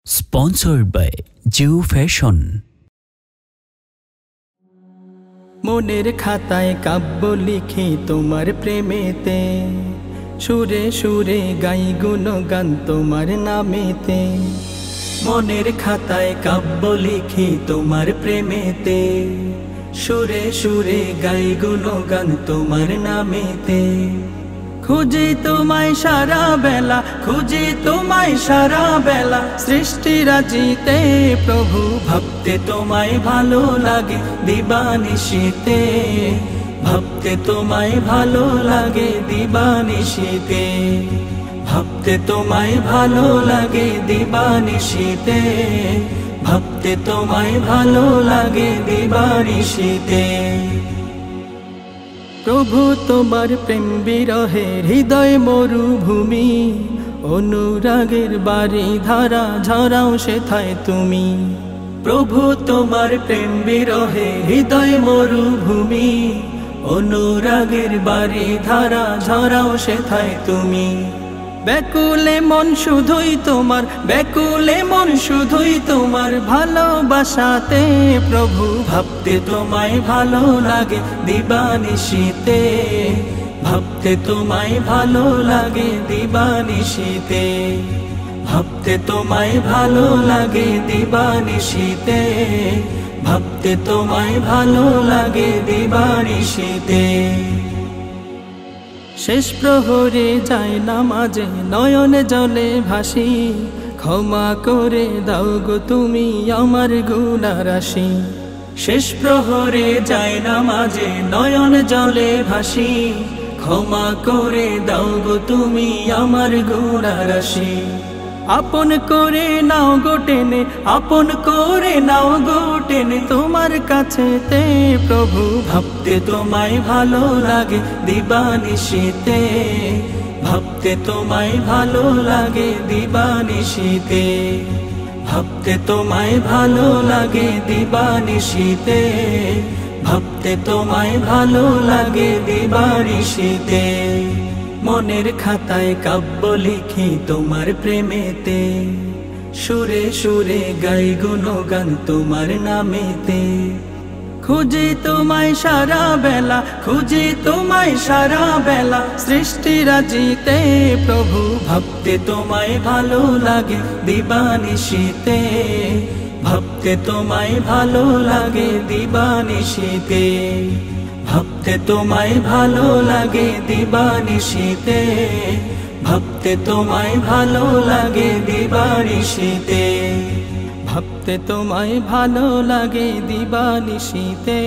Sponsored by Jio Fashion. মনের খাতায় কাব্য লিখি তোমার প্রেমেতে, সুরে সুরে গাই গুণগান তোমার নামেতে। মনের খাতায় কাব্য লিখি তোমার প্রেমেতে, সুরে সুরে গাই গুণগান তোমার নামেতে। খুঁজি তোমায় সারা বেলা, খুঁজি তোমায় সারা বেলা, সৃষ্টিরাজিতে প্রভু। ভাবতে তোমায় ভালো লাগে দিবানিশিতে, ভাবতে তোমায় ভালো লাগে দিবানিশিতে, ভাবতে তোমায় ভালো লাগে দিবানিশিতে, ভাবতে তোমায় ভালো লাগে দিবানিশিতে। প্রভু তোমার প্রেম বিরহে হৃদয় মরুভূমি, অনুরাগের বাড়ি ধারা ঝরাও সেথায় তুমি। প্রভু তোমার প্রেম বিরহে হৃদয় মরুভূমি, অনুরাগের বাড়ি ধারা ঝরাও সেথায় তুমি। ব্যাকুলে মন শুধুই তোমার, ব্যাকুলে মন শুধুই তোমার ভালোবাসাতে প্রভু। ভাবতে তোমায় ভালো লাগে দিবানিশিতে, ভাবতে তোমায় ভালো লাগে দিবানিশিতে, ভাবতে তোমায় ভালো লাগে দিবানিশিতে, ভাবতে তোমায় ভালো লাগে দিবানিশিতে। শেষ প্রহরে যায় নামাজে নয়নে জলে ভাসি, ক্ষমা করে দাও গো তুমি আমার গুনাহ রাশি। শেষ প্রহরে যায় নামাজে নয়নে জলে ভাসি, ক্ষমা করে দাও গো তুমি আমার গুনাহ রাশি। আপন করে নাও গো টেনে, আপন করে নাও গো টেনে তোমার কাছেতে প্রভু। ভাবতে তোমায় ভালো লাগে দিবানিশিতে, ভাবতে তোমায় ভালো লাগে দিবানিশিতে, ভাবতে তোমায় ভালো লাগে দিবানিশিতে, ভাবতে তোমায় ভালো লাগে দিবানিশিতে। মনের খাতায় কাব্য লিখি তোমার প্রেমেতে, সুরে সুরে গাই গুণগান তোমার নামেতে। খুঁজি তোমায় সারা বেলা, খুঁজি তোমায় সারা বেলা, সৃষ্টিরাজিতে প্রভু। ভাবতে তোমায় ভালো লাগে দিবানিশিতে, ভাবতে তোমায় ভালো লাগে দিবানিশিতে, ভাবতে তোমায় ভালো লাগে দিবানিশিতে, ভাবতে তোমায় ভালো লাগে দিবানিশিতে, ভাবতে তোমায় ভালো লাগে দিবানিশিতে,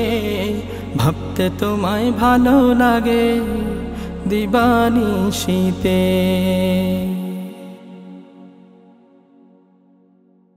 ভাবতে তোমায় ভালো লাগে দিবানিশিতে।